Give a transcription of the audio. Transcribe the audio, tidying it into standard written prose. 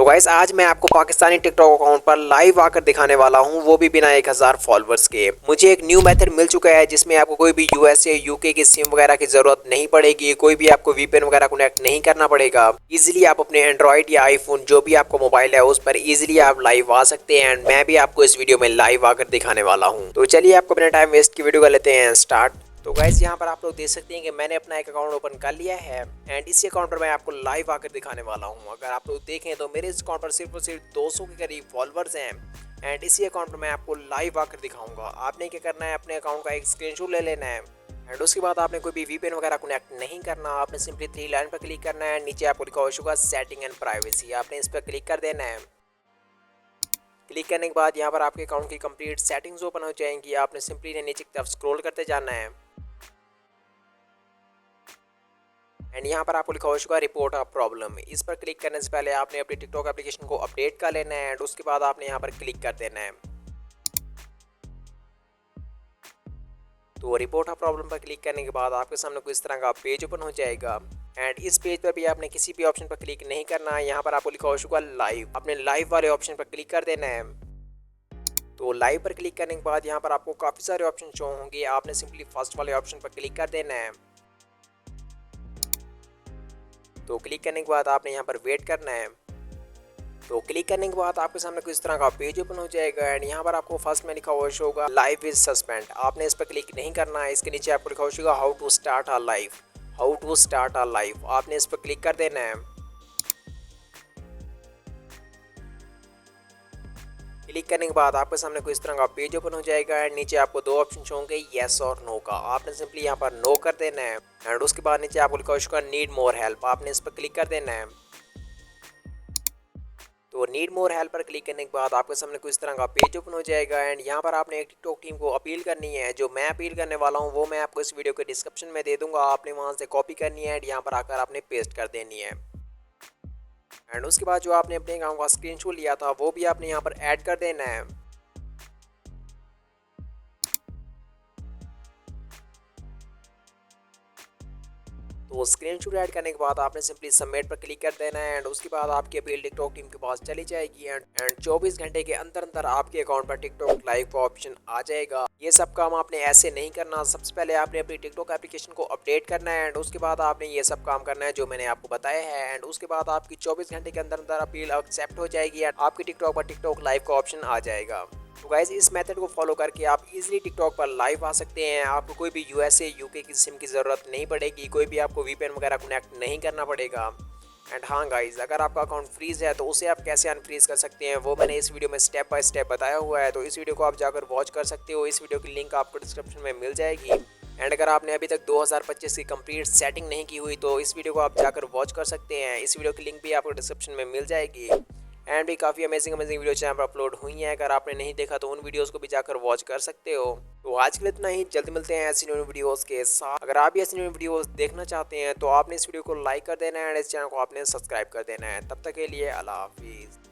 Guys आज मैं आपको पाकिस्तानी टिकटॉक अकाउंट पर लाइव आकर दिखाने वाला हूं, वो भी बिना 1000 फॉलोअर्स के। मुझे एक न्यू मेथड मिल चुका है जिसमें आपको कोई भी यूएस या यूके की सिम वगैरह की जरूरत नहीं पड़ेगी, कोई भी आपको वीपीएन वगैरह कनेक्ट नहीं करना पड़ेगा। इजीली आप अपने एंड्रॉइड या आईफोन जो भी आपका मोबाइल है उस पर इजीली आप लाइव आ सकते हैं। एंड मैं भी आपको इस वीडियो में लाइव आकर दिखाने वाला हूँ। तो चलिए आपको बिना टाइम वेस्ट की वीडियो कर लेते हैं स्टार्ट। तो गाइस यहाँ पर आप लोग देख सकते हैं कि मैंने अपना एक अकाउंट ओपन कर लिया है एंड इसी अकाउंट पर मैं आपको लाइव आकर दिखाने वाला हूँ। अगर आप लोग देखें तो मेरे इस अकाउंट पर सिर्फ और सिर्फ 200 के करीब फॉलोअर्स हैं एंड इसी अकाउंट पर मैं आपको लाइव आकर दिखाऊंगा। आपने क्या करना है, अपने अकाउंट का एक स्क्रीनशॉट ले लेना है एंड उसके बाद आपने कोई भी वीपीएन वगैरह कनेक्ट नहीं करना। आपने सिंपली 3 लाइन पर क्लिक करना है, नीचे आपको लिखा होगा सेटिंग एंड प्राइवेसी, आपने इस पर क्लिक कर देना है। क्लिक करने के बाद यहाँ पर आपके अकाउंट की कंप्लीट सेटिंग्स ओपन हो जाएंगी। आपने सिंपली नीचे की तरफ स्क्रॉल करते जाना है एंड यहाँ पर आपको लिखा होगा रिपोर्ट अ प्रॉब्लम। इस पर क्लिक करने से पहले आपने अपनी टिकटॉक एप्लीकेशन को अपडेट कर लेना है एंड उसके बाद आपने यहाँ पर क्लिक कर देना है। तो रिपोर्ट अ प्रॉब्लम पर क्लिक करने के बाद आपके सामने कुछ इस तरह का पेज ओपन हो जाएगा एंड इस पेज पर भी आपने किसी भी ऑप्शन पर क्लिक नहीं करना है। यहाँ पर आपको लिखा होगा लाइव, आपने लाइव वाले ऑप्शन पर क्लिक कर देना है। तो लाइव पर क्लिक करने के बाद यहाँ पर आपको काफ़ी सारे ऑप्शन शो होंगे, आपने सिंपली फर्स्ट वाले ऑप्शन पर क्लिक कर देना है। तो क्लिक करने के बाद आपने यहाँ पर वेट करना है। तो क्लिक करने के बाद आपके सामने कुछ तरह का पेज ओपन हो जाएगा एंड यहाँ पर आपको फर्स्ट में लिखा हुआ होगा लाइव इज सस्पेंड, आपने इस पर क्लिक नहीं करना है। इसके नीचे आपको लिखा होगा how to start a live, how to start a live, आपने इस पर क्लिक कर देना है। क्लिक करने के बाद आपके सामने कुछ इस तरह का पेज ओपन हो जाएगा एंड नीचे आपको 2 ऑप्शन होंगे येस और नो का, आपने सिंपली यहाँ पर नो कर देना है एंड उसके बाद नीचे आपको लिखा होगा नीड मोर हेल्प, आपने इस पर क्लिक कर देना है। तो नीड मोर हेल्प पर क्लिक करने के बाद आपके सामने कुछ इस तरह का पेज ओपन हो जाएगा एंड यहाँ पर आपने एक टिकटॉक टीम को अपील करनी है। जो मैं अपील करने वाला हूँ वो मैं आपको इस वीडियो के डिस्क्रिप्शन में दे दूंगा, आपने वहाँ से कॉपी करनी है एंड यहाँ पर आकर आपने पेस्ट कर देनी है एंड उसके बाद जो आपने अपने अकाउंट का स्क्रीनशॉट लिया था वो भी आपने यहाँ पर ऐड कर देना है। तो स्क्रीनशॉट ऐड करने के बाद आपने सिंपली सबमिट पर क्लिक कर देना है एंड उसके बाद आपकी अपील टिकटॉक टीम के पास चली जाएगी एंड 24 घंटे के अंदर अंदर आपके अकाउंट पर टिकटॉक लाइव का ऑप्शन आ जाएगा। ये सब काम आपने ऐसे नहीं करना, सबसे पहले आपने अपनी टिकटॉक एप्लीकेशन को अपडेट करना है एंड उसके बाद आपने ये सब काम करना है जो मैंने आपको बताया है एंड उसके बाद आपकी 24 घंटे के अंदर अंदर अपील एक्सेप्ट हो जाएगी एंड आपकी टिकटॉक पर टिकटॉक लाइव का ऑप्शन आ जाएगा। तो गाइज इस मेथड को फॉलो करके आप इजीली टिकटॉक पर लाइव आ सकते हैं। आपको कोई भी यूएसए यूके की सिम की ज़रूरत नहीं पड़ेगी, कोई भी आपको वीपीएन वगैरह कनेक्ट नहीं करना पड़ेगा। एंड हाँ गाइज, अगर आपका अकाउंट फ्रीज है तो उसे आप कैसे अनफ्रीज कर सकते हैं वो मैंने इस वीडियो में स्टेप बाय स्टेप बताया हुआ है, तो इस वीडियो को आप जाकर वॉच कर सकते हो। इस वीडियो की लिंक आपको डिस्क्रिप्शन में मिल जाएगी एंड अगर आपने अभी तक 2025 की कंप्लीट सेटिंग नहीं की हुई तो इस वीडियो को आप जाकर वॉच कर सकते हैं। इस वीडियो की लिंक भी आपको डिस्क्रिप्शन में मिल जाएगी एंड भी काफ़ी अमेजिंग वीडियो चैनल पर अपलोड हुई हैं। अगर आपने नहीं देखा तो उन वीडियोस को भी जाकर वॉच कर सकते हो। तो आज के लिए इतना ही, जल्दी मिलते हैं ऐसी न्यू वीडियोस के साथ। अगर आप भी ऐसी न्यू वीडियोस देखना चाहते हैं तो आपने इस वीडियो को लाइक कर देना है एंड इस चैनल को आपने सब्सक्राइब कर देना है। तब तक के लिए अल्लाह हाफिज़।